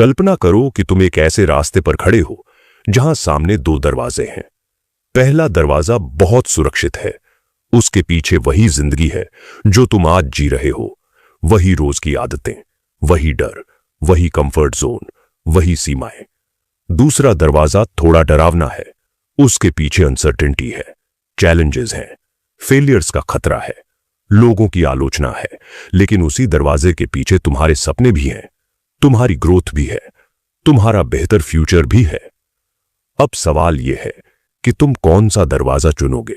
कल्पना करो कि तुम एक ऐसे रास्ते पर खड़े हो जहां सामने दो दरवाजे हैं। पहला दरवाजा बहुत सुरक्षित है, उसके पीछे वही जिंदगी है जो तुम आज जी रहे हो, वही रोज की आदतें, वही डर, वही कंफर्ट जोन, वही सीमाएं। दूसरा दरवाजा थोड़ा डरावना है, उसके पीछे अनसर्टेनिटी है, चैलेंजेस हैं, फेलियर्स का खतरा है, लोगों की आलोचना है। लेकिन उसी दरवाजे के पीछे तुम्हारे सपने भी हैं, तुम्हारी ग्रोथ भी है, तुम्हारा बेहतर फ्यूचर भी है। अब सवाल यह है कि तुम कौन सा दरवाजा चुनोगे।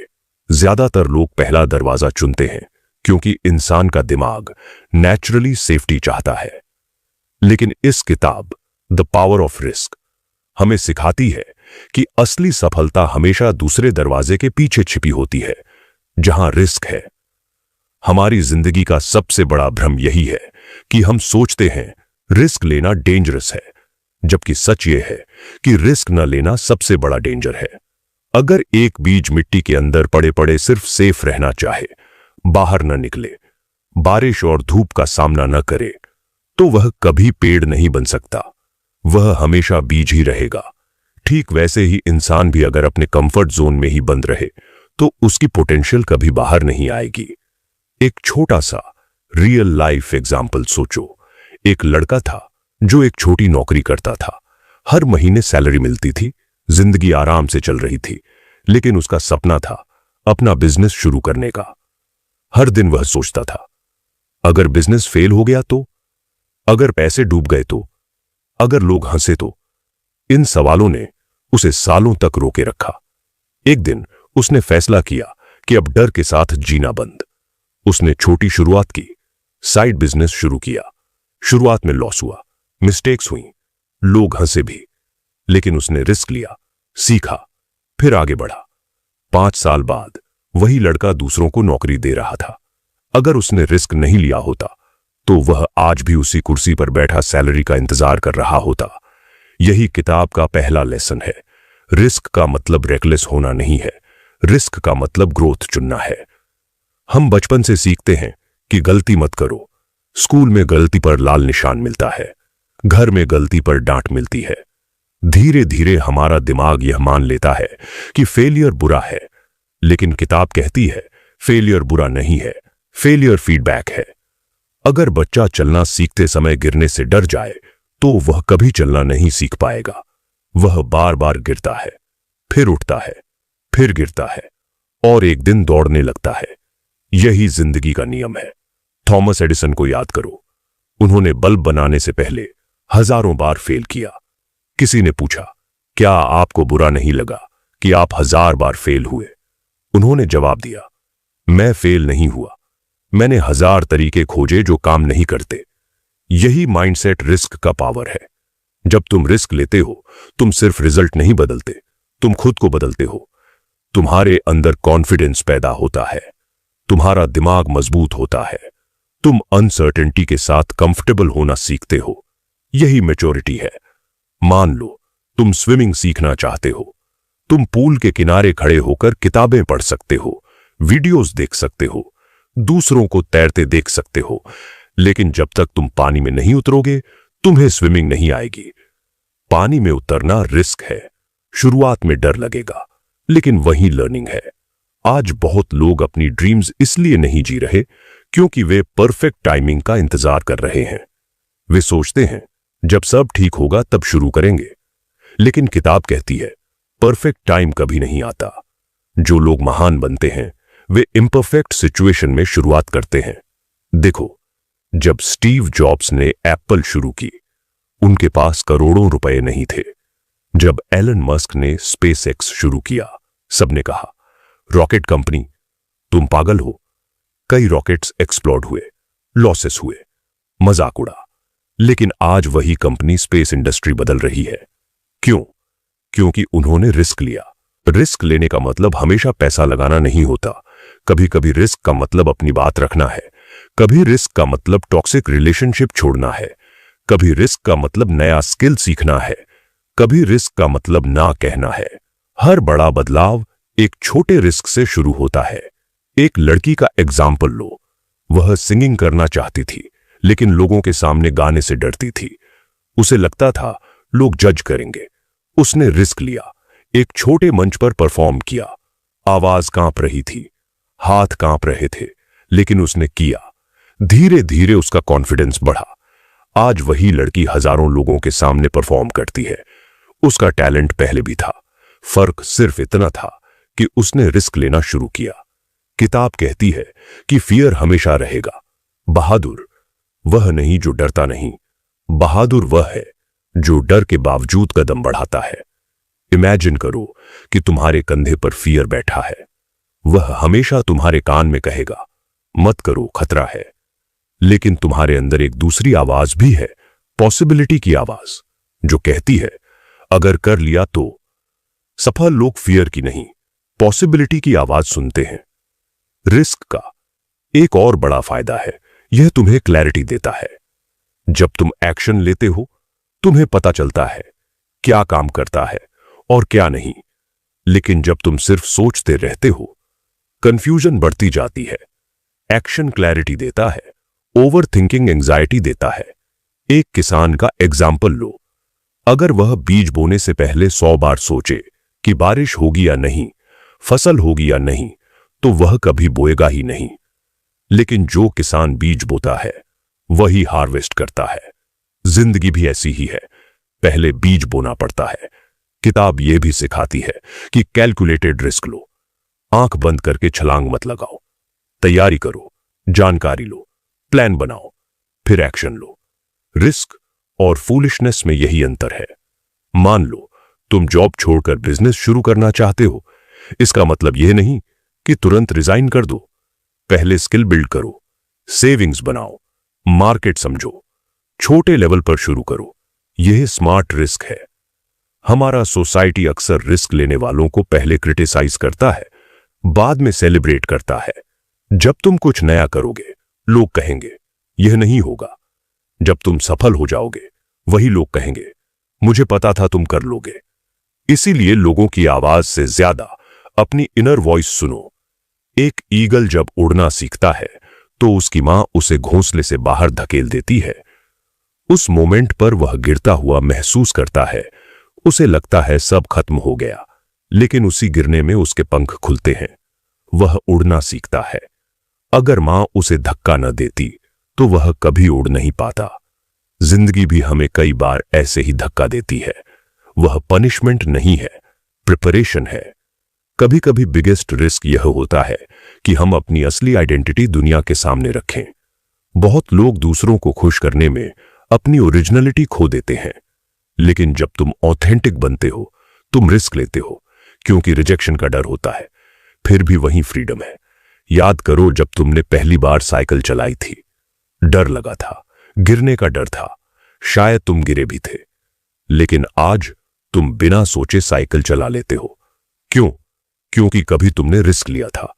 ज्यादातर लोग पहला दरवाजा चुनते हैं क्योंकि इंसान का दिमाग नेचुरली सेफ्टी चाहता है। लेकिन इस किताब द पावर ऑफ रिस्क हमें सिखाती है कि असली सफलता हमेशा दूसरे दरवाजे के पीछे छिपी होती है, जहां रिस्क है। हमारी जिंदगी का सबसे बड़ा भ्रम यही है कि हम सोचते हैं रिस्क लेना डेंजरस है, जबकि सच यह है कि रिस्क न लेना सबसे बड़ा डेंजर है। अगर एक बीज मिट्टी के अंदर पड़े पड़े सिर्फ सेफ रहना चाहे, बाहर न निकले, बारिश और धूप का सामना न करे, तो वह कभी पेड़ नहीं बन सकता, वह हमेशा बीज ही रहेगा। ठीक वैसे ही इंसान भी अगर अपने कंफर्ट जोन में ही बंद रहे तो उसकी पोटेंशियल कभी बाहर नहीं आएगी। एक छोटा सा रियल लाइफ एग्जाम्पल सोचो। एक लड़का था जो एक छोटी नौकरी करता था, हर महीने सैलरी मिलती थी, जिंदगी आराम से चल रही थी। लेकिन उसका सपना था अपना बिजनेस शुरू करने का। हर दिन वह सोचता था, अगर बिजनेस फेल हो गया तो, अगर पैसे डूब गए तो, अगर लोग हंसे तो। इन सवालों ने उसे सालों तक रोके रखा। एक दिन उसने फैसला किया कि अब डर के साथ जीना बंद। उसने छोटी शुरुआत की, साइड बिजनेस शुरू किया। शुरुआत में लॉस हुआ, मिस्टेक्स हुई, लोग हंसे भी, लेकिन उसने रिस्क लिया, सीखा, फिर आगे बढ़ा। 5 साल बाद वही लड़का दूसरों को नौकरी दे रहा था। अगर उसने रिस्क नहीं लिया होता तो वह आज भी उसी कुर्सी पर बैठा सैलरी का इंतजार कर रहा होता। यही किताब का पहला लेसन है। रिस्क का मतलब रेकलेस होना नहीं है, रिस्क का मतलब ग्रोथ चुनना है। हम बचपन से सीखते हैं कि गलती मत करो। स्कूल में गलती पर लाल निशान मिलता है, घर में गलती पर डांट मिलती है। धीरे धीरे हमारा दिमाग यह मान लेता है कि फेलियर बुरा है। लेकिन किताब कहती है फेलियर बुरा नहीं है, फेलियर फीडबैक है। अगर बच्चा चलना सीखते समय गिरने से डर जाए तो वह कभी चलना नहीं सीख पाएगा। वह बार बार गिरता है, फिर उठता है, फिर गिरता है और एक दिन दौड़ने लगता है। यही जिंदगी का नियम है। थॉमस एडिसन को याद करो, उन्होंने बल्ब बनाने से पहले हजारों बार फेल किया। किसी ने पूछा, क्या आपको बुरा नहीं लगा कि आप 1000 बार फेल हुए? उन्होंने जवाब दिया, मैं फेल नहीं हुआ, मैंने 1000 तरीके खोजे जो काम नहीं करते। यही माइंडसेट रिस्क का पावर है। जब तुम रिस्क लेते हो, तुम सिर्फ रिजल्ट नहीं बदलते, तुम खुद को बदलते हो। तुम्हारे अंदर कॉन्फिडेंस पैदा होता है, तुम्हारा दिमाग मजबूत होता है, तुम अनसर्टेनिटी के साथ कंफर्टेबल होना सीखते हो। यही मैच्योरिटी है। मान लो तुम स्विमिंग सीखना चाहते हो, तुम पूल के किनारे खड़े होकर किताबें पढ़ सकते हो, वीडियोस देख सकते हो, दूसरों को तैरते देख सकते हो, लेकिन जब तक तुम पानी में नहीं उतरोगे तुम्हें स्विमिंग नहीं आएगी। पानी में उतरना रिस्क है। शुरुआत में डर लगेगा, लेकिन वही लर्निंग है। आज बहुत लोग अपनी ड्रीम्स इसलिए नहीं जी रहे क्योंकि वे परफेक्ट टाइमिंग का इंतजार कर रहे हैं। वे सोचते हैं जब सब ठीक होगा तब शुरू करेंगे। लेकिन किताब कहती है परफेक्ट टाइम कभी नहीं आता। जो लोग महान बनते हैं वे इम्परफेक्ट सिचुएशन में शुरुआत करते हैं। देखो, जब स्टीव जॉब्स ने एप्पल शुरू की, उनके पास करोड़ों रुपए नहीं थे। जब एलन मस्क ने स्पेसएक्स शुरू किया, सबने कहा, रॉकेट कंपनी, तुम पागल हो। कई रॉकेट्स एक्सप्लोड हुए, लॉसेस हुए, मजाक उड़ा। लेकिन आज वही कंपनी स्पेस इंडस्ट्री बदल रही है। क्यों? क्योंकि उन्होंने रिस्क लिया। रिस्क लेने का मतलब हमेशा पैसा लगाना नहीं होता। कभी कभी रिस्क का मतलब अपनी बात रखना है, कभी रिस्क का मतलब टॉक्सिक रिलेशनशिप छोड़ना है, कभी रिस्क का मतलब नया स्किल सीखना है, कभी रिस्क का मतलब ना कहना है। हर बड़ा बदलाव एक छोटे रिस्क से शुरू होता है। एक लड़की का एग्जाम्पल लो। वह सिंगिंग करना चाहती थी, लेकिन लोगों के सामने गाने से डरती थी। उसे लगता था लोग जज करेंगे। उसने रिस्क लिया, एक छोटे मंच पर परफॉर्म किया। आवाज कांप रही थी, हाथ कांप रहे थे, लेकिन उसने किया। धीरे धीरे उसका कॉन्फिडेंस बढ़ा। आज वही लड़की हजारों लोगों के सामने परफॉर्म करती है। उसका टैलेंट पहले भी था, फर्क सिर्फ इतना था कि उसने रिस्क लेना शुरू किया। किताब कहती है कि फियर हमेशा रहेगा। बहादुर वह नहीं जो डरता नहीं, बहादुर वह है जो डर के बावजूद कदम बढ़ाता है। इमेजिन करो कि तुम्हारे कंधे पर फियर बैठा है। वह हमेशा तुम्हारे कान में कहेगा, मत करो, खतरा है। लेकिन तुम्हारे अंदर एक दूसरी आवाज भी है, पॉसिबिलिटी की आवाज, जो कहती है अगर कर लिया तो। सफल लोग फियर की नहीं, पॉसिबिलिटी की आवाज सुनते हैं। रिस्क का एक और बड़ा फायदा है, यह तुम्हें क्लैरिटी देता है। जब तुम एक्शन लेते हो, तुम्हें पता चलता है क्या काम करता है और क्या नहीं। लेकिन जब तुम सिर्फ सोचते रहते हो, कंफ्यूजन बढ़ती जाती है। एक्शन क्लैरिटी देता है, ओवर थिंकिंग एंजाइटी देता है। एक किसान का एग्जाम्पल लो। अगर वह बीज बोने से पहले 100 बार सोचे कि बारिश होगी या नहीं, फसल होगी या नहीं, तो वह कभी बोएगा ही नहीं। लेकिन जो किसान बीज बोता है, वही हार्वेस्ट करता है। जिंदगी भी ऐसी ही है, पहले बीज बोना पड़ता है। किताब यह भी सिखाती है कि कैलकुलेटेड रिस्क लो। आंख बंद करके छलांग मत लगाओ। तैयारी करो, जानकारी लो, प्लान बनाओ, फिर एक्शन लो। रिस्क और फूलिशनेस में यही अंतर है। मान लो तुम जॉब छोड़कर बिजनेस शुरू करना चाहते हो, इसका मतलब यह नहीं कि तुरंत रिजाइन कर दो। पहले स्किल बिल्ड करो, सेविंग्स बनाओ, मार्केट समझो, छोटे लेवल पर शुरू करो। यह स्मार्ट रिस्क है। हमारा सोसाइटी अक्सर रिस्क लेने वालों को पहले क्रिटिसाइज करता है, बाद में सेलिब्रेट करता है। जब तुम कुछ नया करोगे, लोग कहेंगे यह नहीं होगा। जब तुम सफल हो जाओगे, वही लोग कहेंगे मुझे पता था तुम कर लोगे। इसीलिए लोगों की आवाज से ज्यादा अपनी इनर वॉइस सुनो। एक ईगल जब उड़ना सीखता है तो उसकी मां उसे घोंसले से बाहर धकेल देती है। उस मोमेंट पर वह गिरता हुआ महसूस करता है, उसे लगता है सब खत्म हो गया, लेकिन उसी गिरने में उसके पंख खुलते हैं। वह उड़ना सीखता है। अगर मां उसे धक्का न देती तो वह कभी उड़ नहीं पाता। जिंदगी भी हमें कई बार ऐसे ही धक्का देती है। वह पनिशमेंट नहीं है, प्रिपरेशन है। कभी कभी बिगेस्ट रिस्क यह होता है कि हम अपनी असली आइडेंटिटी दुनिया के सामने रखें। बहुत लोग दूसरों को खुश करने में अपनी ओरिजिनलिटी खो देते हैं। लेकिन जब तुम ऑथेंटिक बनते हो, तुम रिस्क लेते हो, क्योंकि रिजेक्शन का डर होता है, फिर भी वही फ्रीडम है। याद करो जब तुमने पहली बार साइकिल चलाई थी, डर लगा था, गिरने का डर था, शायद तुम गिरे भी थे। लेकिन आज तुम बिना सोचे साइकिल चला लेते हो। क्यों? क्योंकि कभी तुमने रिस्क लिया था।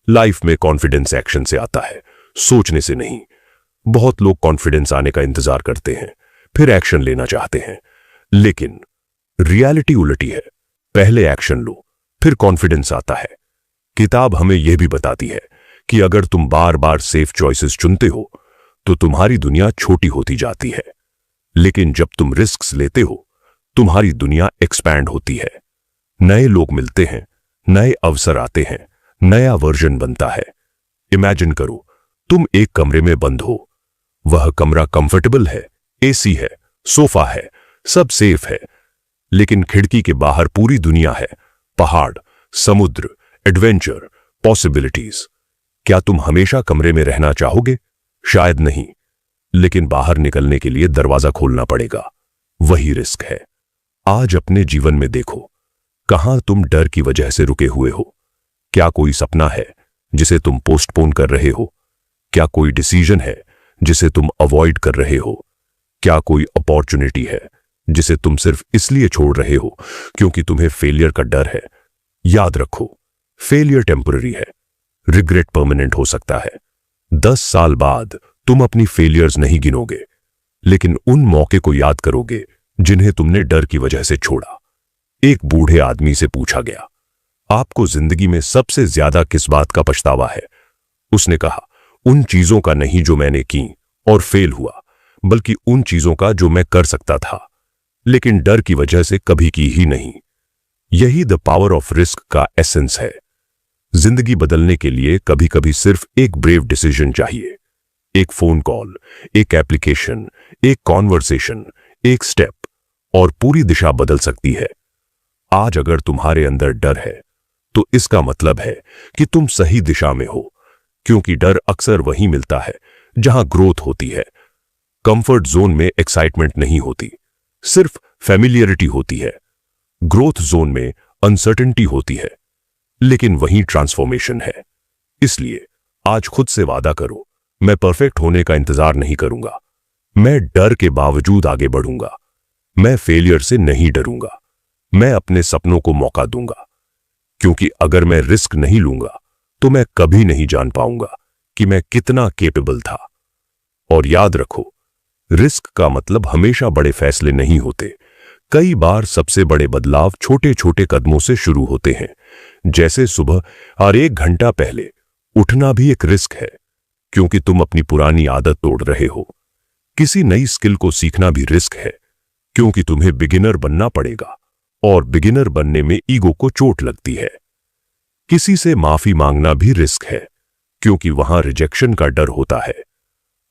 लाइफ में कॉन्फिडेंस एक्शन से आता है, सोचने से नहीं। बहुत लोग कॉन्फिडेंस आने का इंतजार करते हैं, फिर एक्शन लेना चाहते हैं। लेकिन रियलिटी उलटी है, पहले एक्शन लो, फिर कॉन्फिडेंस आता है। किताब हमें यह भी बताती है कि अगर तुम बार बार सेफ चॉइसेस चुनते हो तो तुम्हारी दुनिया छोटी होती जाती है। लेकिन जब तुम रिस्क्स लेते हो, तुम्हारी दुनिया एक्सपैंड होती है। नए लोग मिलते हैं, नए अवसर आते हैं, नया वर्जन बनता है। इमेजिन करो तुम एक कमरे में बंद हो। वह कमरा कंफर्टेबल है, एसी है, सोफा है, सब सेफ है। लेकिन खिड़की के बाहर पूरी दुनिया है, पहाड़, समुद्र, एडवेंचर, पॉसिबिलिटीज। क्या तुम हमेशा कमरे में रहना चाहोगे? शायद नहीं। लेकिन बाहर निकलने के लिए दरवाजा खोलना पड़ेगा। वही रिस्क है। आज अपने जीवन में देखो, कहां तुम डर की वजह से रुके हुए हो? क्या कोई सपना है जिसे तुम पोस्टपोन कर रहे हो? क्या कोई डिसीजन है जिसे तुम अवॉइड कर रहे हो? क्या कोई अपॉर्चुनिटी है जिसे तुम सिर्फ इसलिए छोड़ रहे हो क्योंकि तुम्हें फेलियर का डर है? याद रखो, फेलियर टेम्पररी है, रिग्रेट परमानेंट हो सकता है। 10 साल बाद तुम अपनी फेलियर्स नहीं गिनोगे, लेकिन उन मौके को याद करोगे जिन्हें तुमने डर की वजह से छोड़ा। एक बूढ़े आदमी से पूछा गया, आपको जिंदगी में सबसे ज्यादा किस बात का पछतावा है? उसने कहा, उन चीजों का नहीं जो मैंने की और फेल हुआ, बल्कि उन चीजों का जो मैं कर सकता था लेकिन डर की वजह से कभी की ही नहीं। यही द पावर ऑफ रिस्क का एसेंस है। जिंदगी बदलने के लिए कभी कभी सिर्फ एक ब्रेव डिसीजन चाहिए। एक फोन कॉल, एक एप्लीकेशन, एक कॉन्वर्सेशन, एक स्टेप, और पूरी दिशा बदल सकती है। आज अगर तुम्हारे अंदर डर है तो इसका मतलब है कि तुम सही दिशा में हो, क्योंकि डर अक्सर वहीं मिलता है जहां ग्रोथ होती है। कंफर्ट जोन में एक्साइटमेंट नहीं होती, सिर्फ फैमिलियरिटी होती है। ग्रोथ जोन में अनसर्टेनिटी होती है, लेकिन वहीं ट्रांसफॉर्मेशन है। इसलिए आज खुद से वादा करो, मैं परफेक्ट होने का इंतजार नहीं करूंगा। मैं डर के बावजूद आगे बढ़ूंगा। मैं फेलियर से नहीं डरूंगा। मैं अपने सपनों को मौका दूंगा, क्योंकि अगर मैं रिस्क नहीं लूंगा तो मैं कभी नहीं जान पाऊंगा कि मैं कितना केपेबल था। और याद रखो, रिस्क का मतलब हमेशा बड़े फैसले नहीं होते। कई बार सबसे बड़े बदलाव छोटे छोटे कदमों से शुरू होते हैं। जैसे सुबह और 1 घंटा पहले उठना भी एक रिस्क है, क्योंकि तुम अपनी पुरानी आदत तोड़ रहे हो। किसी नई स्किल को सीखना भी रिस्क है, क्योंकि तुम्हें बिगिनर बनना पड़ेगा, और बिगिनर बनने में ईगो को चोट लगती है। किसी से माफी मांगना भी रिस्क है, क्योंकि वहां रिजेक्शन का डर होता है।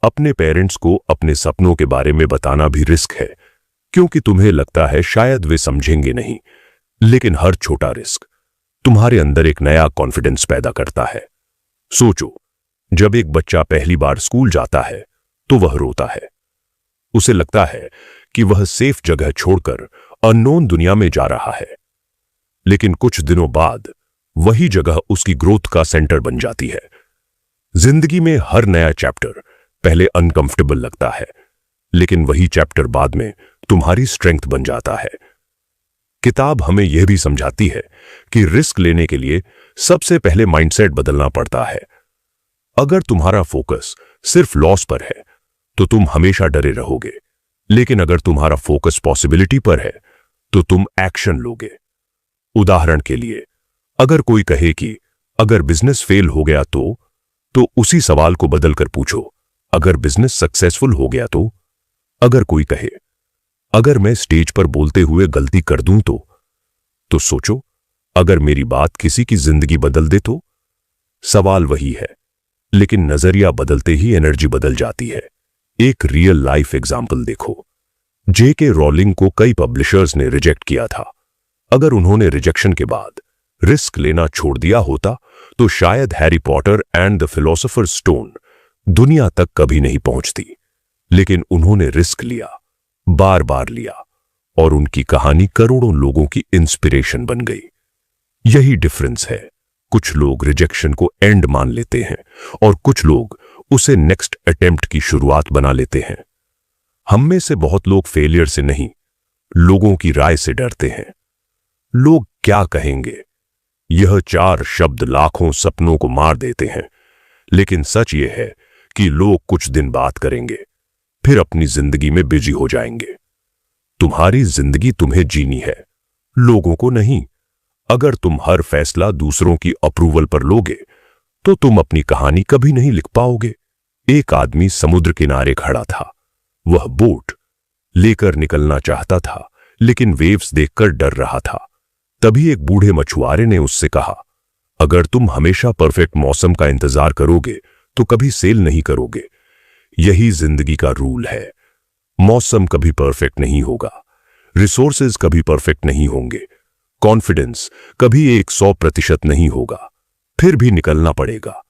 अपने पेरेंट्स को अपने सपनों के बारे में बताना भी रिस्क है, क्योंकि तुम्हें लगता है शायद वे समझेंगे नहीं। लेकिन हर छोटा रिस्क तुम्हारे अंदर एक नया कॉन्फिडेंस पैदा करता है। सोचो, जब एक बच्चा पहली बार स्कूल जाता है तो वह रोता है। उसे लगता है कि वह सेफ जगह छोड़कर अननोन दुनिया में जा रहा है। लेकिन कुछ दिनों बाद वही जगह उसकी ग्रोथ का सेंटर बन जाती है। जिंदगी में हर नया चैप्टर पहले अनकंफर्टेबल लगता है, लेकिन वही चैप्टर बाद में तुम्हारी स्ट्रेंथ बन जाता है। किताब हमें यह भी समझाती है कि रिस्क लेने के लिए सबसे पहले माइंडसेट बदलना पड़ता है। अगर तुम्हारा फोकस सिर्फ लॉस पर है तो तुम हमेशा डरे रहोगे, लेकिन अगर तुम्हारा फोकस पॉसिबिलिटी पर है तो तुम एक्शन लोगे। उदाहरण के लिए, अगर कोई कहे कि अगर बिजनेस फेल हो गया तो उसी सवाल को बदलकर पूछो, अगर बिजनेस सक्सेसफुल हो गया तो? अगर कोई कहे अगर मैं स्टेज पर बोलते हुए गलती कर दूं तो सोचो, अगर मेरी बात किसी की जिंदगी बदल दे तो? सवाल वही है, लेकिन नजरिया बदलते ही एनर्जी बदल जाती है। एक रियल लाइफ एग्जाम्पल देखो। जेके रॉलिंग को कई पब्लिशर्स ने रिजेक्ट किया था। अगर उन्होंने रिजेक्शन के बाद रिस्क लेना छोड़ दिया होता तो शायद Harry Potter and the philosopher stone दुनिया तक कभी नहीं पहुंचती। लेकिन उन्होंने रिस्क लिया, बार बार लिया, और उनकी कहानी करोड़ों लोगों की इंस्पिरेशन बन गई। यही डिफरेंस है। कुछ लोग रिजेक्शन को एंड मान लेते हैं और कुछ लोग उसे नेक्स्ट अटेम्प्ट की शुरुआत बना लेते हैं। हम में से बहुत लोग फेलियर से नहीं, लोगों की राय से डरते हैं। लोग क्या कहेंगे, यह 4 शब्द लाखों सपनों को मार देते हैं। लेकिन सच यह है कि लोग कुछ दिन बात करेंगे, फिर अपनी जिंदगी में बिजी हो जाएंगे। तुम्हारी जिंदगी तुम्हें जीनी है, लोगों को नहीं। अगर तुम हर फैसला दूसरों की अप्रूवल पर लोगे तो तुम अपनी कहानी कभी नहीं लिख पाओगे। एक आदमी समुद्र किनारे खड़ा था। वह बोट लेकर निकलना चाहता था, लेकिन वेव्स देखकर डर रहा था। तभी एक बूढ़े मछुआरे ने उससे कहा, अगर तुम हमेशा परफेक्ट मौसम का इंतजार करोगे तो कभी सेल नहीं करोगे। यही जिंदगी का रूल है। मौसम कभी परफेक्ट नहीं होगा, रिसोर्सेज कभी परफेक्ट नहीं होंगे, कॉन्फिडेंस कभी 100% नहीं होगा, फिर भी निकलना पड़ेगा।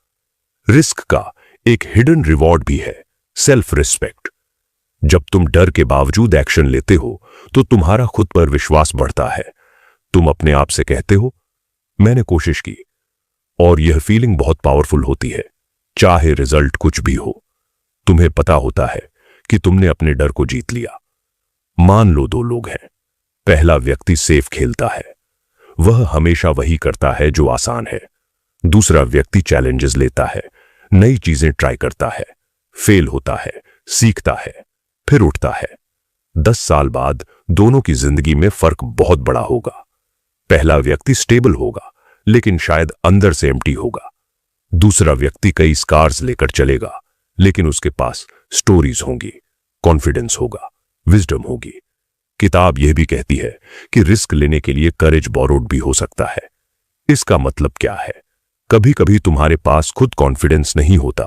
रिस्क का एक हिडन रिवॉर्ड भी है, सेल्फ रिस्पेक्ट। जब तुम डर के बावजूद एक्शन लेते हो तो तुम्हारा खुद पर विश्वास बढ़ता है। तुम अपने आप से कहते हो, मैंने कोशिश की, और यह फीलिंग बहुत पावरफुल होती है। चाहे रिजल्ट कुछ भी हो, तुम्हें पता होता है कि तुमने अपने डर को जीत लिया। मान लो 2 लोग हैं। पहला व्यक्ति सेफ खेलता है, वह हमेशा वही करता है जो आसान है। दूसरा व्यक्ति चैलेंजेस लेता है, नई चीजें ट्राई करता है, फेल होता है, सीखता है, फिर उठता है। 10 साल बाद दोनों की जिंदगी में फर्क बहुत बड़ा होगा। पहला व्यक्ति स्टेबल होगा, लेकिन शायद अंदर से एम्प्टी होगा। दूसरा व्यक्ति कई स्कार्स लेकर चलेगा, लेकिन उसके पास स्टोरीज होंगी, कॉन्फिडेंस होगा, विजडम होगी। किताब यह भी कहती है कि रिस्क लेने के लिए करेज बोरोड भी हो सकता है। इसका मतलब क्या है? कभी कभी तुम्हारे पास खुद कॉन्फिडेंस नहीं होता,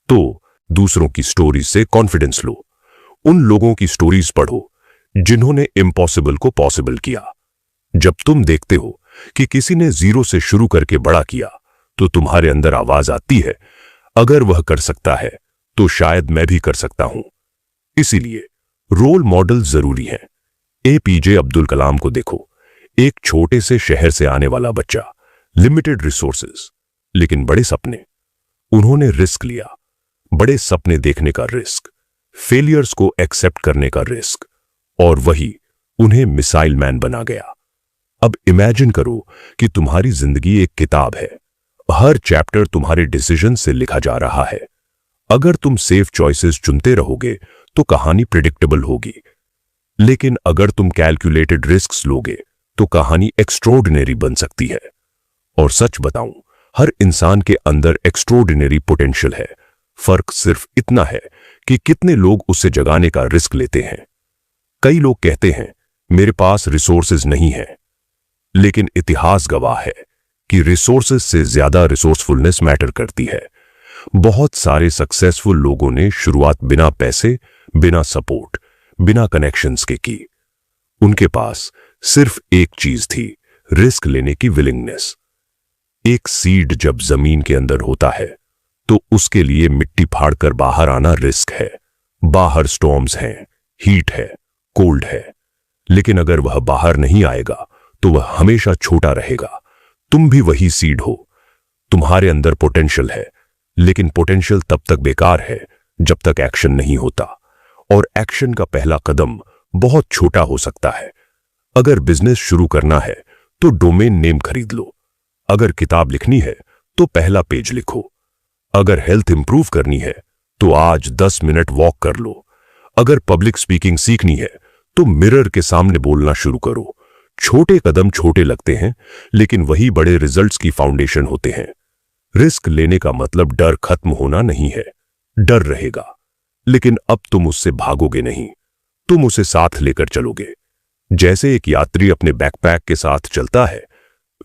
तो दूसरों की स्टोरीज से कॉन्फिडेंस लो। उन लोगों की स्टोरीज पढ़ो जिन्होंने इम्पॉसिबल को पॉसिबल किया। जब तुम देखते हो कि किसी ने जीरो से शुरू करके बड़ा किया, तो तुम्हारे अंदर आवाज आती है, अगर वह कर सकता है तो शायद मैं भी कर सकता हूं। इसीलिए रोल मॉडल जरूरी है। एपीजे अब्दुल कलाम को देखो, एक छोटे से शहर से आने वाला बच्चा, लिमिटेड रिसोर्सेज लेकिन बड़े सपने। उन्होंने रिस्क लिया, बड़े सपने देखने का रिस्क, फेलियर्स को एक्सेप्ट करने का रिस्क, और वही उन्हें मिसाइल मैन बना गया। अब इमेजिन करो कि तुम्हारी जिंदगी एक किताब है, हर चैप्टर तुम्हारे डिसीजन से लिखा जा रहा है। अगर तुम सेफ चॉइसेस चुनते रहोगे तो कहानी प्रिडिक्टेबल होगी, लेकिन अगर तुम कैलकुलेटेड रिस्क्स लोगे तो कहानी एक्स्ट्राऑर्डिनरी बन सकती है। और सच बताऊं, हर इंसान के अंदर एक्स्ट्राऑर्डिनरी पोटेंशियल है। फर्क सिर्फ इतना है कि कितने लोग उसे जगाने का रिस्क लेते हैं। कई लोग कहते हैं मेरे पास रिसोर्सेज नहीं है, लेकिन इतिहास गवाह है कि रिसोर्सेज से ज्यादा रिसोर्सफुलनेस मैटर करती है। बहुत सारे सक्सेसफुल लोगों ने शुरुआत बिना पैसे, बिना सपोर्ट, बिना कनेक्शंस के की। उनके पास सिर्फ एक चीज थी, रिस्क लेने की विलिंगनेस। एक सीड जब जमीन के अंदर होता है तो उसके लिए मिट्टी फाड़कर बाहर आना रिस्क है। बाहर स्टॉर्म्स हैं, हीट है, कोल्ड है, लेकिन अगर वह बाहर नहीं आएगा तो वह हमेशा छोटा रहेगा। तुम भी वही सीड हो। तुम्हारे अंदर पोटेंशियल है, लेकिन पोटेंशियल तब तक बेकार है जब तक एक्शन नहीं होता। और एक्शन का पहला कदम बहुत छोटा हो सकता है। अगर बिजनेस शुरू करना है तो डोमेन नेम खरीद लो। अगर किताब लिखनी है तो पहला पेज लिखो। अगर हेल्थ इंप्रूव करनी है तो आज 10 मिनट वॉक कर लो। अगर पब्लिक स्पीकिंग सीखनी है तो मिरर के सामने बोलना शुरू करो। छोटे कदम छोटे लगते हैं, लेकिन वही बड़े रिजल्ट्स की फाउंडेशन होते हैं। रिस्क लेने का मतलब डर खत्म होना नहीं है। डर रहेगा, लेकिन अब तुम उससे भागोगे नहीं, तुम उसे साथ लेकर चलोगे। जैसे एक यात्री अपने बैकपैक के साथ चलता है,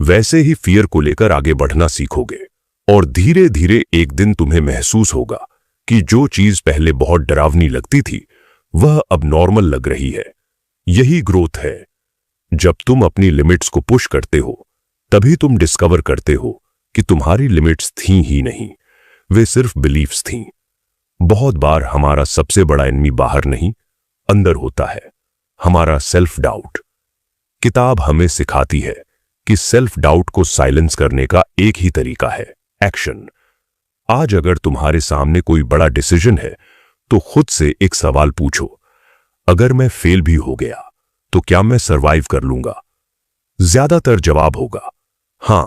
वैसे ही फियर को लेकर आगे बढ़ना सीखोगे। और धीरे धीरे एक दिन तुम्हें महसूस होगा कि जो चीज पहले बहुत डरावनी लगती थी वह अब नॉर्मल लग रही है। यही ग्रोथ है। जब तुम अपनी लिमिट्स को पुश करते हो, तभी तुम डिस्कवर करते हो कि तुम्हारी लिमिट्स थी ही नहीं, वे सिर्फ बिलीफ्स थीं। बहुत बार हमारा सबसे बड़ा एनिमी बाहर नहीं, अंदर होता है, हमारा सेल्फ डाउट। किताब हमें सिखाती है कि सेल्फ डाउट को साइलेंस करने का एक ही तरीका है, एक्शन। आज अगर तुम्हारे सामने कोई बड़ा डिसीजन है तो खुद से एक सवाल पूछो, अगर मैं फेल भी हो गया तो क्या मैं सरवाइव कर लूंगा? ज्यादातर जवाब होगा हां,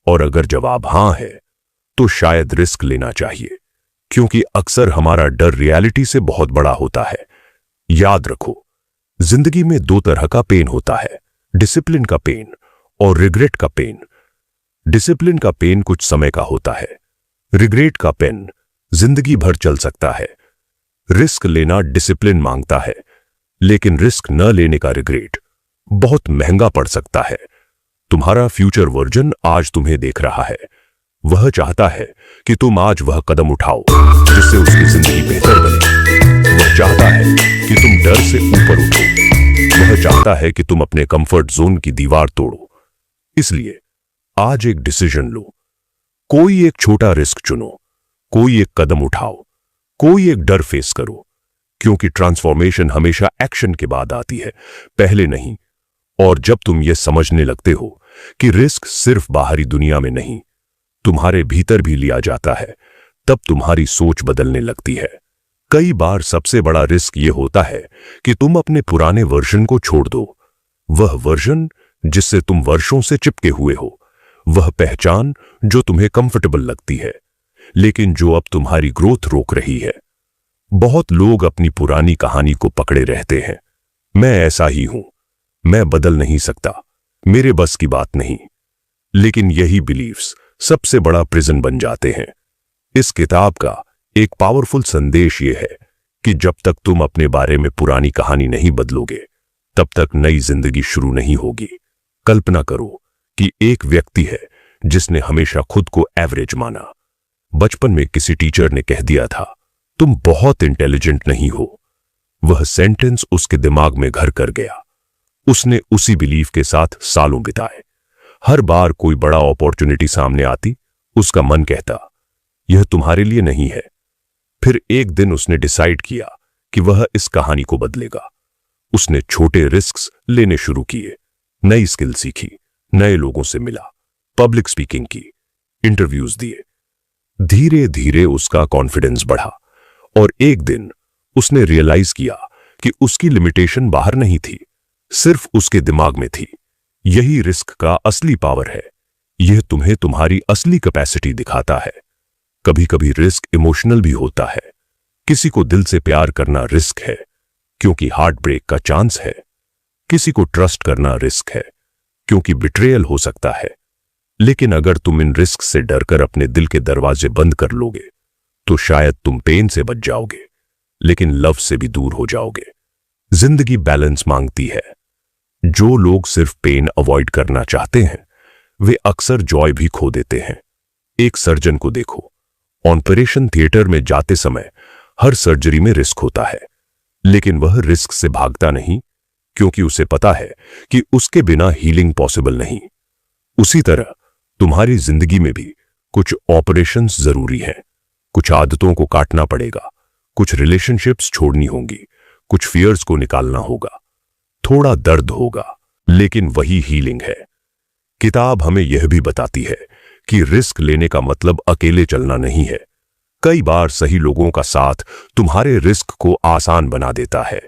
और अगर जवाब हां है तो शायद रिस्क लेना चाहिए, क्योंकि अक्सर हमारा डर रियलिटी से बहुत बड़ा होता है। याद रखो, जिंदगी में दो तरह का पेन होता है, डिसिप्लिन का पेन और रिग्रेट का पेन। डिसिप्लिन का पेन कुछ समय का होता है, रिग्रेट का पेन जिंदगी भर चल सकता है। रिस्क लेना डिसिप्लिन मांगता है, लेकिन रिस्क न लेने का रिग्रेट बहुत महंगा पड़ सकता है। तुम्हारा फ्यूचर वर्जन आज तुम्हें देख रहा है। वह चाहता है कि तुम आज वह कदम उठाओ जिससे उसकी जिंदगी बेहतर बने। वह चाहता है कि तुम डर से ऊपर उठो। वह चाहता है कि तुम अपने कंफर्ट जोन की दीवार तोड़ो। इसलिए आज एक डिसीजन लो। कोई एक छोटा रिस्क चुनो, कोई एक कदम उठाओ, कोई एक डर फेस करो, क्योंकि ट्रांसफॉर्मेशन हमेशा एक्शन के बाद आती है, पहले नहीं। और जब तुम ये समझने लगते हो कि रिस्क सिर्फ बाहरी दुनिया में नहीं, तुम्हारे भीतर भी लिया जाता है, तब तुम्हारी सोच बदलने लगती है। कई बार सबसे बड़ा रिस्क ये होता है कि तुम अपने पुराने वर्जन को छोड़ दो। वह वर्जन जिससे तुम वर्षों से चिपके हुए हो, वह पहचान जो तुम्हें कंफर्टेबल लगती है, लेकिन जो अब तुम्हारी ग्रोथ रोक रही है। बहुत लोग अपनी पुरानी कहानी को पकड़े रहते हैं। मैं ऐसा ही हूं, मैं बदल नहीं सकता, मेरे बस की बात नहीं। लेकिन यही बिलीफ्स सबसे बड़ा प्रिजन बन जाते हैं। इस किताब का एक पावरफुल संदेश यह है कि जब तक तुम अपने बारे में पुरानी कहानी नहीं बदलोगे, तब तक नई जिंदगी शुरू नहीं होगी। कल्पना करो कि एक व्यक्ति है जिसने हमेशा खुद को एवरेज माना। बचपन में किसी टीचर ने कह दिया था, तुम बहुत इंटेलिजेंट नहीं हो। वह सेंटेंस उसके दिमाग में घर कर गया। उसने उसी बिलीफ के साथ सालों बिताए। हर बार कोई बड़ा अपॉर्चुनिटी सामने आती, उसका मन कहता, यह तुम्हारे लिए नहीं है। फिर एक दिन उसने डिसाइड किया कि वह इस कहानी को बदलेगा। उसने छोटे रिस्क्स लेने शुरू किए, नई स्किल सीखी, नए लोगों से मिला, पब्लिक स्पीकिंग की, इंटरव्यूज दिए। धीरे धीरे उसका कॉन्फिडेंस बढ़ा और एक दिन उसने रियलाइज किया कि उसकी लिमिटेशन बाहर नहीं थी, सिर्फ उसके दिमाग में थी। यही रिस्क का असली पावर है। यह तुम्हें तुम्हारी असली कैपेसिटी दिखाता है। कभी कभी रिस्क इमोशनल भी होता है। किसी को दिल से प्यार करना रिस्क है, क्योंकि हार्ट ब्रेक का चांस है। किसी को ट्रस्ट करना रिस्क है, क्योंकि बिट्रेयल हो सकता है। लेकिन अगर तुम इन रिस्क से डरकर अपने दिल के दरवाजे बंद कर लोगे, तो शायद तुम पेन से बच जाओगे, लेकिन लव से भी दूर हो जाओगे। जिंदगी बैलेंस मांगती है। जो लोग सिर्फ पेन अवॉइड करना चाहते हैं, वे अक्सर जॉय भी खो देते हैं। एक सर्जन को देखो, ऑपरेशन थिएटर में जाते समय हर सर्जरी में रिस्क होता है, लेकिन वह रिस्क से भागता नहीं, क्योंकि उसे पता है कि उसके बिना हीलिंग पॉसिबल नहीं। उसी तरह तुम्हारी जिंदगी में भी कुछ ऑपरेशंस जरूरी हैं। कुछ आदतों को काटना पड़ेगा, कुछ रिलेशनशिप्स छोड़नी होंगी, कुछ फियर्स को निकालना होगा, थोड़ा दर्द होगा, लेकिन वही हीलिंग है। किताब हमें यह भी बताती है कि रिस्क लेने का मतलब अकेले चलना नहीं है। कई बार सही लोगों का साथ तुम्हारे रिस्क को आसान बना देता है।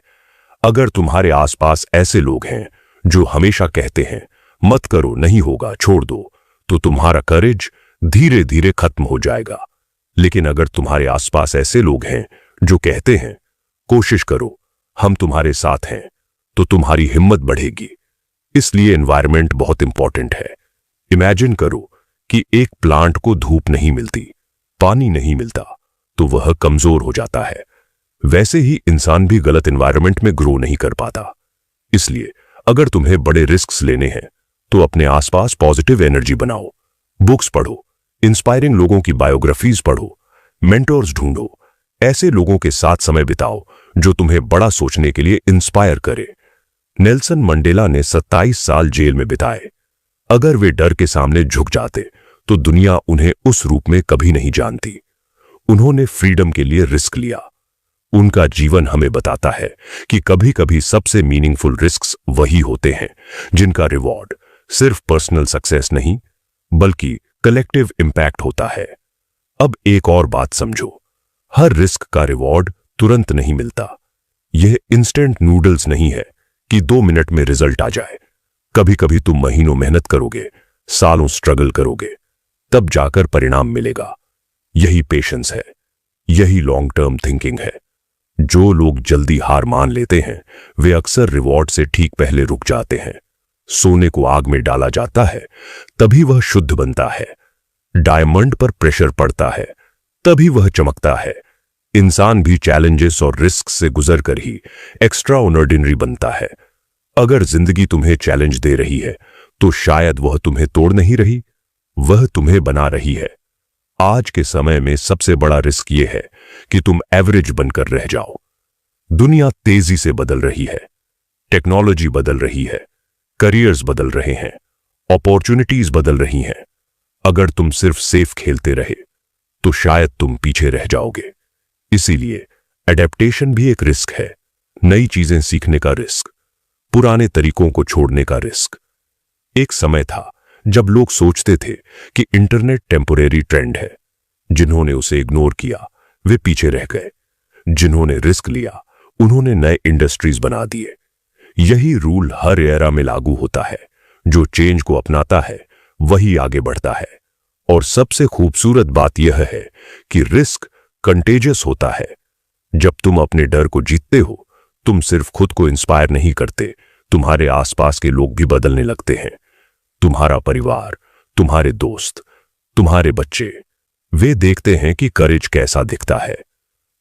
अगर तुम्हारे आसपास ऐसे लोग हैं जो हमेशा कहते हैं, मत करो, नहीं होगा, छोड़ दो, तो तुम्हारा करेज धीरे धीरे खत्म हो जाएगा। लेकिन अगर तुम्हारे आसपास ऐसे लोग हैं जो कहते हैं, कोशिश करो, हम तुम्हारे साथ हैं, तो तुम्हारी हिम्मत बढ़ेगी। इसलिए एनवायरनमेंट बहुत इंपॉर्टेंट है। इमेजिन करो कि एक प्लांट को धूप नहीं मिलती, पानी नहीं मिलता, तो वह कमजोर हो जाता है। वैसे ही इंसान भी गलत एनवायरनमेंट में ग्रो नहीं कर पाता। इसलिए अगर तुम्हें बड़े रिस्क्स लेने हैं, तो अपने आसपास पॉजिटिव एनर्जी बनाओ। बुक्स पढ़ो, इंस्पायरिंग लोगों की बायोग्राफीज पढ़ो, मेंटोर्स ढूंढो, ऐसे लोगों के साथ समय बिताओ जो तुम्हें बड़ा सोचने के लिए इंस्पायर करे। नेल्सन मंडेला ने 27 साल जेल में बिताए। अगर वे डर के सामने झुक जाते, तो दुनिया उन्हें उस रूप में कभी नहीं जानती। उन्होंने फ्रीडम के लिए रिस्क लिया। उनका जीवन हमें बताता है कि कभी कभी सबसे मीनिंगफुल रिस्क्स वही होते हैं जिनका रिवॉर्ड सिर्फ पर्सनल सक्सेस नहीं, बल्कि कलेक्टिव इंपैक्ट होता है। अब एक और बात समझो, हर रिस्क का रिवॉर्ड तुरंत नहीं मिलता। यह इंस्टेंट नूडल्स नहीं है कि 2 मिनट में रिजल्ट आ जाए। कभी कभी तुम महीनों मेहनत करोगे, सालों स्ट्रगल करोगे, तब जाकर परिणाम मिलेगा। यही पेशेंस है, यही लॉन्ग टर्म थिंकिंग है। जो लोग जल्दी हार मान लेते हैं, वे अक्सर रिवॉर्ड से ठीक पहले रुक जाते हैं। सोने को आग में डाला जाता है, तभी वह शुद्ध बनता है। डायमंड पर प्रेशर पड़ता है, तभी वह चमकता है। इंसान भी चैलेंजेस और रिस्क से गुजरकर ही एक्स्ट्रा ऑर्डिनरी बनता है। अगर जिंदगी तुम्हें चैलेंज दे रही है, तो शायद वह तुम्हें तोड़ नहीं रही, वह तुम्हें बना रही है। आज के समय में सबसे बड़ा रिस्क यह है कि तुम एवरेज बनकर रह जाओ। दुनिया तेजी से बदल रही है, टेक्नोलॉजी बदल रही है, करियर्स बदल रहे हैं, अपॉर्चुनिटीज बदल रही हैं। अगर तुम सिर्फ सेफ खेलते रहे, तो शायद तुम पीछे रह जाओगे। इसीलिए एडेप्टेशन भी एक रिस्क है। नई चीजें सीखने का रिस्क, पुराने तरीकों को छोड़ने का रिस्क। एक समय था जब लोग सोचते थे कि इंटरनेट टेम्पोरेरी ट्रेंड है। जिन्होंने उसे इग्नोर किया, वे पीछे रह गए। जिन्होंने रिस्क लिया, उन्होंने नए इंडस्ट्रीज बना दिए। यही रूल हर एरा में लागू होता है। जो चेंज को अपनाता है, वही आगे बढ़ता है। और सबसे खूबसूरत बात यह है कि रिस्क कंटेजियस होता है। जब तुम अपने डर को जीतते हो, तुम सिर्फ खुद को इंस्पायर नहीं करते, तुम्हारे आसपास के लोग भी बदलने लगते हैं। तुम्हारा परिवार, तुम्हारे दोस्त, तुम्हारे बच्चे, वे देखते हैं कि करेज कैसा दिखता है।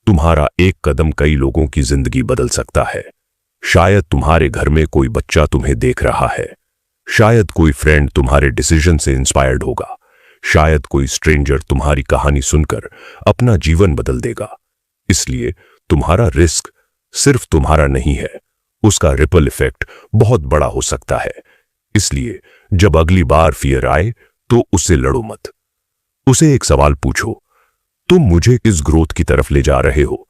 तुम्हारा एक कदम कई लोगों की जिंदगी बदल सकता है। शायद तुम्हारे घर में कोई बच्चा तुम्हें देख रहा है, शायद कोई फ्रेंड तुम्हारे डिसीजन से इंस्पायर्ड होगा, शायद कोई स्ट्रेंजर तुम्हारी कहानी सुनकर अपना जीवन बदल देगा। इसलिए तुम्हारा रिस्क सिर्फ तुम्हारा नहीं है, उसका रिपल इफेक्ट बहुत बड़ा हो सकता है। इसलिए जब अगली बार फियर आए तो उससे लड़ो मत। उसे एक सवाल पूछो, तुम मुझे किस ग्रोथ की तरफ ले जा रहे हो?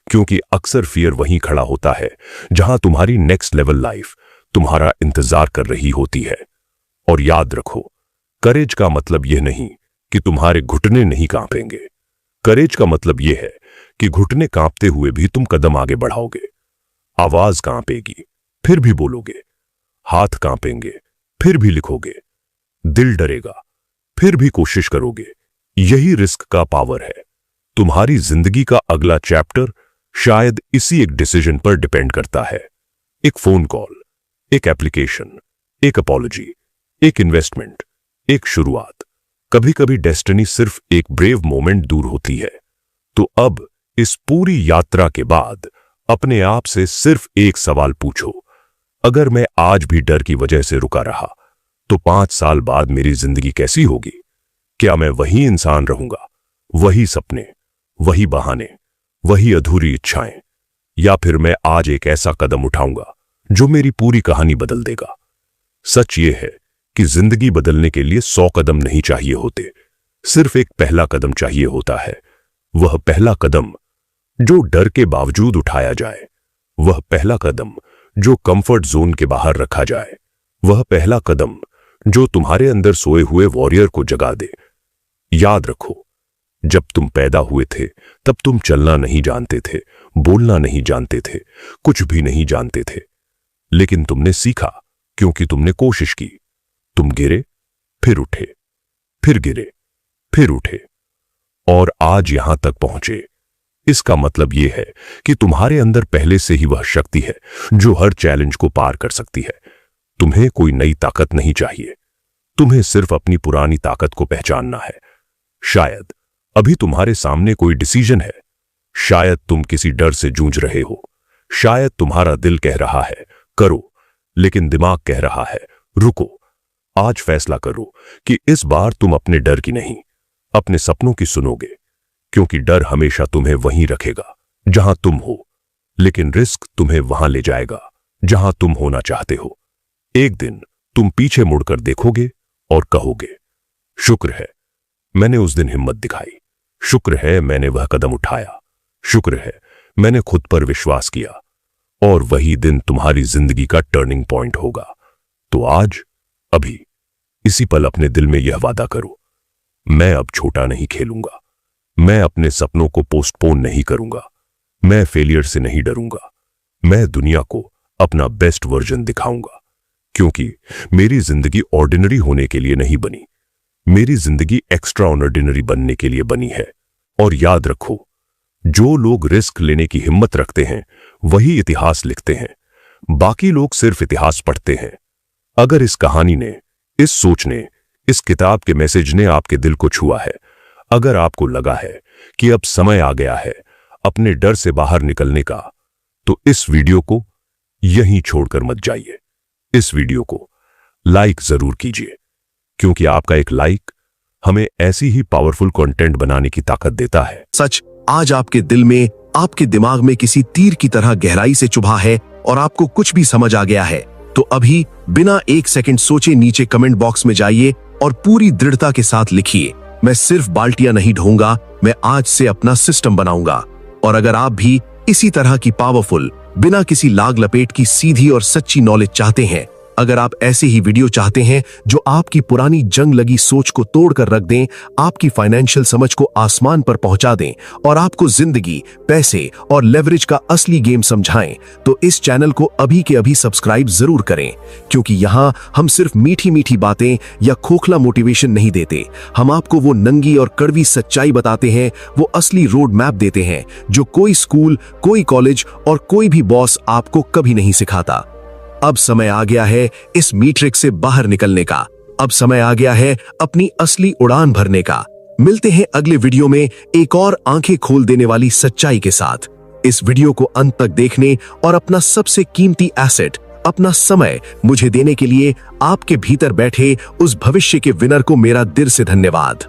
क्योंकि अक्सर फियर वहीं खड़ा होता है जहां तुम्हारी नेक्स्ट लेवल लाइफ तुम्हारा इंतजार कर रही होती है। और याद रखो, करेज का मतलब यह नहीं कि तुम्हारे घुटने नहीं कांपेंगे। करेज का मतलब यह है कि घुटने कांपते हुए भी तुम कदम आगे बढ़ाओगे। आवाज कांपेगी, फिर भी बोलोगे। हाथ कांपेंगे, फिर भी लिखोगे। दिल डरेगा, फिर भी कोशिश करोगे। यही रिस्क का पावर है। तुम्हारी जिंदगी का अगला चैप्टर शायद इसी एक डिसीजन पर डिपेंड करता है। एक फोन कॉल, एक एप्लीकेशन, एक अपॉलॉजी, एक इन्वेस्टमेंट, एक शुरुआत। कभी कभी डेस्टिनी सिर्फ एक ब्रेव मोमेंट दूर होती है। तो अब इस पूरी यात्रा के बाद अपने आप से सिर्फ एक सवाल पूछो, अगर मैं आज भी डर की वजह से रुका रहा तो 5 साल बाद मेरी जिंदगी कैसी होगी? क्या मैं वही इंसान रहूंगा, वही सपने, वही बहाने, वही अधूरी इच्छाएं, या फिर मैं आज एक ऐसा कदम उठाऊंगा जो मेरी पूरी कहानी बदल देगा? सच ये है कि जिंदगी बदलने के लिए 100 कदम नहीं चाहिए होते, सिर्फ एक पहला कदम चाहिए होता है। वह पहला कदम जो डर के बावजूद उठाया जाए, वह पहला कदम जो कंफर्ट जोन के बाहर रखा जाए, वह पहला कदम जो तुम्हारे अंदर सोए हुए वॉरियर को जगा दे। याद रखो, जब तुम पैदा हुए थे तब तुम चलना नहीं जानते थे, बोलना नहीं जानते थे, कुछ भी नहीं जानते थे, लेकिन तुमने सीखा क्योंकि तुमने कोशिश की। तुम गिरे, फिर उठे, फिर गिरे, फिर उठे, और आज यहां तक पहुंचे। इसका मतलब यह है कि तुम्हारे अंदर पहले से ही वह शक्ति है जो हर चैलेंज को पार कर सकती है। तुम्हें कोई नई ताकत नहीं चाहिए, तुम्हें सिर्फ अपनी पुरानी ताकत को पहचानना है। शायद अभी तुम्हारे सामने कोई डिसीजन है, शायद तुम किसी डर से जूझ रहे हो, शायद तुम्हारा दिल कह रहा है करो, लेकिन दिमाग कह रहा है रुको। आज फैसला करो कि इस बार तुम अपने डर की नहीं, अपने सपनों की सुनोगे, क्योंकि डर हमेशा तुम्हें वहीं रखेगा जहां तुम हो, लेकिन रिस्क तुम्हें वहां ले जाएगा जहां तुम होना चाहते हो। एक दिन तुम पीछे मुड़कर देखोगे और कहोगे, शुक्र है मैंने उस दिन हिम्मत दिखाई, शुक्र है मैंने वह कदम उठाया, शुक्र है मैंने खुद पर विश्वास किया। और वही दिन तुम्हारी जिंदगी का टर्निंग पॉइंट होगा। तो आज, अभी, इसी पल अपने दिल में यह वादा करो, मैं अब छोटा नहीं खेलूंगा, मैं अपने सपनों को पोस्टपोन नहीं करूंगा, मैं फेलियर से नहीं डरूंगा, मैं दुनिया को अपना बेस्ट वर्जन दिखाऊंगा। क्योंकि मेरी जिंदगी ऑर्डिनरी होने के लिए नहीं बनी, मेरी जिंदगी एक्स्ट्रा ऑर्डिनरी बनने के लिए बनी है। और याद रखो, जो लोग रिस्क लेने की हिम्मत रखते हैं वही इतिहास लिखते हैं, बाकी लोग सिर्फ इतिहास पढ़ते हैं। अगर इस कहानी ने, इस सोच ने, इस किताब के मैसेज ने आपके दिल को छुआ है, अगर आपको लगा है कि अब समय आ गया है अपने डर से बाहर निकलने का, तो इस वीडियो को यहीं छोड़कर मत जाइए। इस वीडियो को लाइक जरूर कीजिए, क्योंकि आपका एक लाइक हमें ऐसी ही पावरफुल कंटेंट बनाने की ताकत देता है। सच आज आपके दिल में, आपके दिमाग में किसी तीर की तरह गहराई से चुभा है और आपको कुछ भी समझ आ गया है, तो अभी बिना एक सेकंड सोचे नीचे कमेंट बॉक्स में जाइए और पूरी दृढ़ता के साथ लिखिए, मैं सिर्फ बाल्टियां नहीं ढोऊंगा, मैं आज से अपना सिस्टम बनाऊंगा। और अगर आप भी इसी तरह की पावरफुल, बिना किसी लाग लपेट की सीधी और सच्ची नॉलेज चाहते हैं, अगर आप ऐसे ही वीडियो चाहते हैं जो आपकी पुरानी जंग लगी सोच को तोड़कर रख दें, आपकी फाइनेंशियल समझ को आसमान पर पहुंचा दें और आपको जिंदगी, पैसे और लेवरेज का असली गेम समझाएं, तो इस चैनल को अभी के अभी सब्सक्राइब जरूर करें। क्योंकि यहाँ हम सिर्फ मीठी मीठी बातें या खोखला मोटिवेशन नहीं देते, हम आपको वो नंगी और कड़वी सच्चाई बताते हैं, वो असली रोड मैप देते हैं जो कोई स्कूल, कोई कॉलेज और कोई भी बॉस आपको कभी नहीं सिखाता। अब समय आ गया है इस मैट्रिक्स से बाहर निकलने का, अब समय आ गया है अपनी असली उड़ान भरने का। मिलते हैं अगले वीडियो में एक और आंखें खोल देने वाली सच्चाई के साथ। इस वीडियो को अंत तक देखने और अपना सबसे कीमती एसेट, अपना समय मुझे देने के लिए आपके भीतर बैठे उस भविष्य के विनर को मेरा दिल से धन्यवाद।